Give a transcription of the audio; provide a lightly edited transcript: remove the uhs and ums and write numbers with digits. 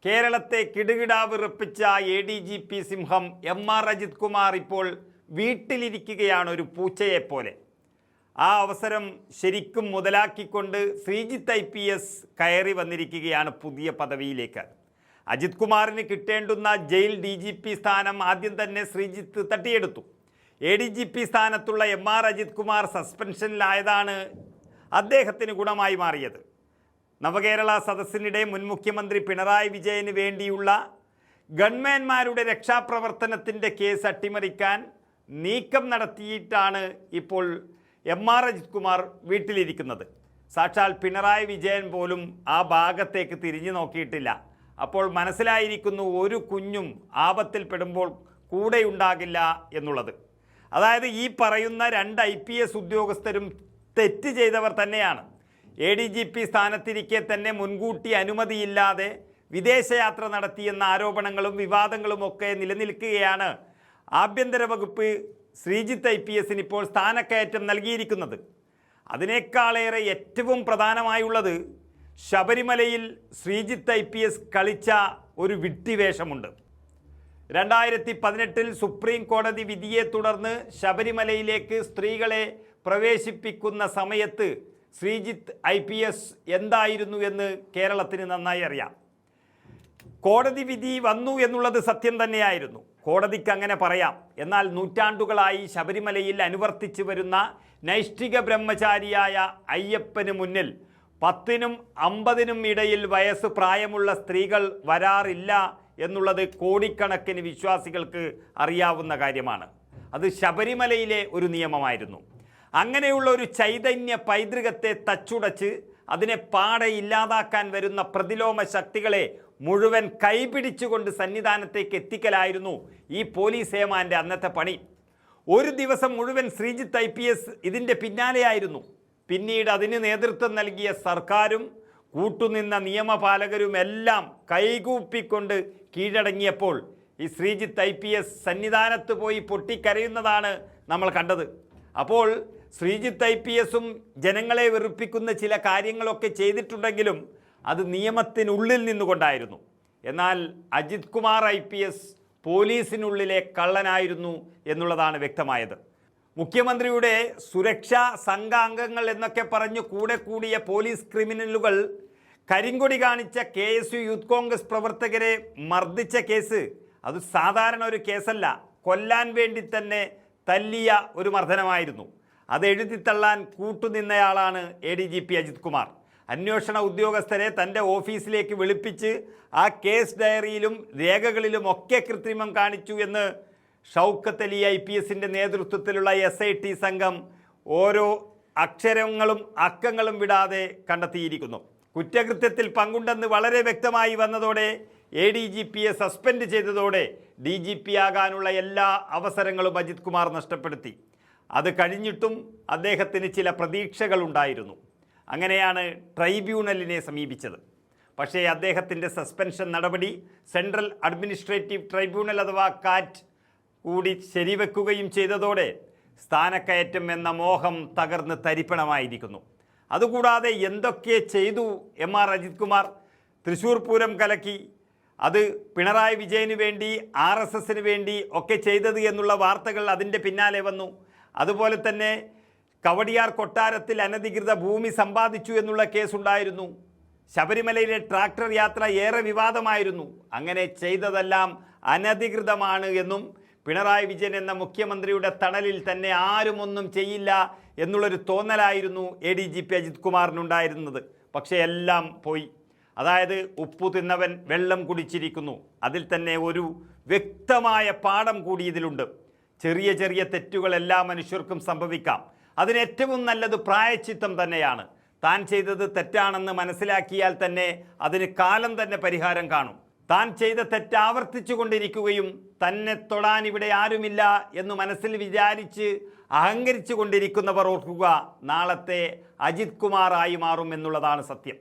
കേരളത്തെ കിടുകിടാ വിറപ്പിച്ച ADGP സിംഹം MR Ajith Kumar ഇപ്പോൾ വീട്ടിലിരിക്കുകയാണ് ഒരു പൂച്ചയെപ്പോലെ. ആ അവസരം ശരിക്കും മുതലാക്കിക്കൊണ്ട് ശ്രീജിത്ത് IPS കയറി വന്നിരിക്കുകയാണ് പുതിയ പദവിയിലേക്ക്. അജിത് കുമാറിന് കിട്ടേണ്ടുന്ന ജയിൽ DGP സ്ഥാനം ആദ്യം തന്നെ ശ്രീജിത്ത് തട്ടിയെടുത്തു. ADGP സ്ഥാനത്തുള്ള MR അജിത് കുമാർ സസ്പെൻഷനിലായതാണ് അദ്ദേഹത്തിന് ഗുണമായി മാറിയത്. നവകേരള സദസ്സിനിടെ മുൻ മുഖ്യമന്ത്രി പിണറായി വിജയന് വേണ്ടിയുള്ള ഗൺമാന്മാരുടെ രക്ഷാപ്രവർത്തനത്തിൻ്റെ കേസ് അട്ടിമറിക്കാൻ നീക്കം നടത്തിയിട്ടാണ് ഇപ്പോൾ MR അജിത് കുമാർ വീട്ടിലിരിക്കുന്നത്. സാക്ഷാൽ പിണറായി വിജയൻ പോലും ആ ഭാഗത്തേക്ക് തിരിഞ്ഞു നോക്കിയിട്ടില്ല. അപ്പോൾ മനസ്സിലായിരിക്കുന്നു ഒരു കുഞ്ഞും ആപത്തിൽപ്പെടുമ്പോൾ കൂടെയുണ്ടാകില്ല എന്നുള്ളത്. അതായത് ഈ പറയുന്ന 2 IPS ഉദ്യോഗസ്ഥരും തെറ്റ് ചെയ്തവർ തന്നെയാണ്. ADGP സ്ഥാനത്തിരിക്കെ തന്നെ മുൻകൂട്ടി അനുമതിയില്ലാതെ വിദേശയാത്ര നടത്തിയെന്ന ആരോപണങ്ങളും വിവാദങ്ങളുമൊക്കെ നിലനിൽക്കുകയാണ് ആഭ്യന്തര വകുപ്പ് ശ്രീജിത്ത് IPSന് ഇപ്പോൾ സ്ഥാനക്കയറ്റം നൽകിയിരിക്കുന്നത്. അതിനേക്കാളേറെ ഏറ്റവും പ്രധാനമായുള്ളത് ശബരിമലയിൽ ശ്രീജിത്ത് IPS കളിച്ച ഒരു വിഡ്ഢിവേഷമുണ്ട്. 2018 സുപ്രീം കോടതി വിധിയെ തുടർന്ന് ശബരിമലയിലേക്ക് സ്ത്രീകളെ പ്രവേശിപ്പിക്കുന്ന സമയത്ത് ശ്രീജിത്ത് IPS എന്തായിരുന്നു എന്ന് കേരളത്തിന് നന്നായി അറിയാം. കോടതി വിധി വന്നു എന്നുള്ളത് സത്യം തന്നെയായിരുന്നു. കോടതിക്ക് അങ്ങനെ പറയാം. എന്നാൽ നൂറ്റാണ്ടുകളായി ശബരിമലയിൽ അനുവർത്തിച്ചു വരുന്ന നൈഷ്ഠിക ബ്രഹ്മചാരിയായ അയ്യപ്പന് മുന്നിൽ 10നും 50നും ഇടയിൽ വയസ്സ് പ്രായമുള്ള സ്ത്രീകൾ വരാറില്ല എന്നുള്ളത് കോടിക്കണക്കിന് വിശ്വാസികൾക്ക് അറിയാവുന്ന കാര്യമാണ്. അത് ശബരിമലയിലെ ഒരു നിയമമായിരുന്നു. അങ്ങനെയുള്ള ഒരു ചൈതന്യ പൈതൃകത്തെ തച്ചുടച്ച് അതിനെ പാടെ ഇല്ലാതാക്കാൻ വരുന്ന പ്രതിലോമ ശക്തികളെ മുഴുവൻ കൈപിടിച്ചുകൊണ്ട് സന്നിധാനത്തേക്ക് എത്തിക്കലായിരുന്നു ഈ പോലീസ് ഏമാൻ്റെ അന്നത്തെ പണി. ഒരു ദിവസം മുഴുവൻ ശ്രീജിത്ത് IPS ഇതിൻ്റെ പിന്നാലെയായിരുന്നു. പിന്നീട് അതിന് നേതൃത്വം നൽകിയ സർക്കാരും കൂട്ടുനിന്ന നിയമപാലകരുമെല്ലാം കൈകൂപ്പിക്കൊണ്ട് കീഴടങ്ങിയപ്പോൾ ഈ ശ്രീജിത്ത് IPS സന്നിധാനത്ത് പോയി പൊട്ടിക്കരയുന്നതാണ് നമ്മൾ കണ്ടത്. അപ്പോൾ ശ്രീജിത്ത് IPSും ജനങ്ങളെ വെറുപ്പിക്കുന്ന ചില കാര്യങ്ങളൊക്കെ ചെയ്തിട്ടുണ്ടെങ്കിലും അത് നിയമത്തിനുള്ളിൽ നിന്നുകൊണ്ടായിരുന്നു. എന്നാൽ അജിത് കുമാർ IPS പോലീസിനുള്ളിലെ കള്ളനായിരുന്നു എന്നുള്ളതാണ് വ്യക്തമായത്. മുഖ്യമന്ത്രിയുടെ സുരക്ഷാ സംഘാംഗങ്ങൾ എന്നൊക്കെ പറഞ്ഞു കൂടെ കൂടിയ പോലീസ് ക്രിമിനലുകൾ കരിങ്കൊടി കാണിച്ച KSU യൂത്ത് കോൺഗ്രസ് പ്രവർത്തകരെ മർദ്ദിച്ച കേസ് അത് സാധാരണ ഒരു കേസല്ല. കൊല്ലാൻ വേണ്ടി തന്നെ തല്ലിയ ഒരു മർദ്ദനമായിരുന്നു. അത് എഴുതിത്തള്ളാൻ കൂട്ടുനിന്നയാളാണ് ADGP അജിത് കുമാർ. അന്വേഷണ ഉദ്യോഗസ്ഥരെ തൻ്റെ ഓഫീസിലേക്ക് വിളിപ്പിച്ച് ആ കേസ് ഡയറിയിലും രേഖകളിലും ഒക്കെ കൃത്രിമം കാണിച്ചു എന്ന് ഷൗക്കത്ത് അലി IPSൻ്റെ നേതൃത്വത്തിലുള്ള SIT സംഘം ഓരോ അക്ഷരങ്ങളും അക്കങ്ങളും വിടാതെ കണ്ടെത്തിയിരിക്കുന്നു. കുറ്റകൃത്യത്തിൽ പങ്കുണ്ടെന്ന് വളരെ വ്യക്തമായി വന്നതോടെ ADGPയെ സസ്പെൻഡ് ചെയ്തതോടെ DGP ആകാനുള്ള എല്ലാ അവസരങ്ങളും അജിത് കുമാർ നഷ്ടപ്പെടുത്തി. അത് കഴിഞ്ഞിട്ടും അദ്ദേഹത്തിന് ചില പ്രതീക്ഷകളുണ്ടായിരുന്നു. അങ്ങനെയാണ് ട്രൈബ്യൂണലിനെ സമീപിച്ചത്. പക്ഷേ അദ്ദേഹത്തിൻ്റെ സസ്പെൻഷൻ നടപടി സെൻട്രൽ അഡ്മിനിസ്ട്രേറ്റീവ് ട്രൈബ്യൂണൽ അഥവാ കാറ്റ് കൂടി ശരിവെക്കുകയും ചെയ്തതോടെ സ്ഥാനക്കയറ്റം എന്ന മോഹം തകർന്ന് തരിപ്പണമായിരിക്കുന്നു. അതുകൂടാതെ എന്തൊക്കെ ചെയ്തു MR അജിത് കുമാർ. തൃശ്ശൂർ പൂരം കലക്കി, അത് പിണറായി വിജയന് വേണ്ടി RSSന് വേണ്ടി ഒക്കെ ചെയ്തത് എന്നുള്ള വാർത്തകൾ അതിൻ്റെ പിന്നാലെ വന്നു. അതുപോലെ തന്നെ കവടിയാർ കൊട്ടാരത്തിൽ അനധികൃത ഭൂമി സമ്പാദിച്ചു എന്നുള്ള കേസുണ്ടായിരുന്നു. ശബരിമലയിലെ ട്രാക്ടർ യാത്ര ഏറെ വിവാദമായിരുന്നു. അങ്ങനെ ചെയ്തതെല്ലാം അനധികൃതമാണ് എന്നും പിണറായി വിജയൻ എന്ന മുഖ്യമന്ത്രിയുടെ തണലിൽ തന്നെ ആരും ഒന്നും ചെയ്യില്ല എന്നുള്ളൊരു തോന്നലായിരുന്നു ADGP അജിത് കുമാറിനുണ്ടായിരുന്നത്. പക്ഷേ എല്ലാം പോയി. അതായത് ഉപ്പു തിന്നവൻ വെള്ളം കുടിച്ചിരിക്കുന്നു. അതിൽ തന്നെ ഒരു വ്യക്തമായ പാഠം കൂടി ഇതിലുണ്ട്. ചെറിയ ചെറിയ തെറ്റുകൾ എല്ലാ മനുഷ്യർക്കും സംഭവിക്കാം. അതിനേറ്റവും നല്ലത് പ്രായശ്ചിത്തം തന്നെയാണ്. താൻ ചെയ്തത് തെറ്റാണെന്ന് മനസ്സിലാക്കിയാൽ തന്നെ അതിന് കാലം തന്നെ പരിഹാരം കാണും. താൻ ചെയ്ത തെറ്റ് ആവർത്തിച്ചു കൊണ്ടിരിക്കുകയും തന്നെ തൊടാൻ ഇവിടെ ആരുമില്ല എന്ന് മനസ്സിൽ വിചാരിച്ച് അഹങ്കരിച്ചു കൊണ്ടിരിക്കുന്നവർ ഓർക്കുക, നാളത്തെ അജിത് കുമാറായി മാറും എന്നുള്ളതാണ് സത്യം.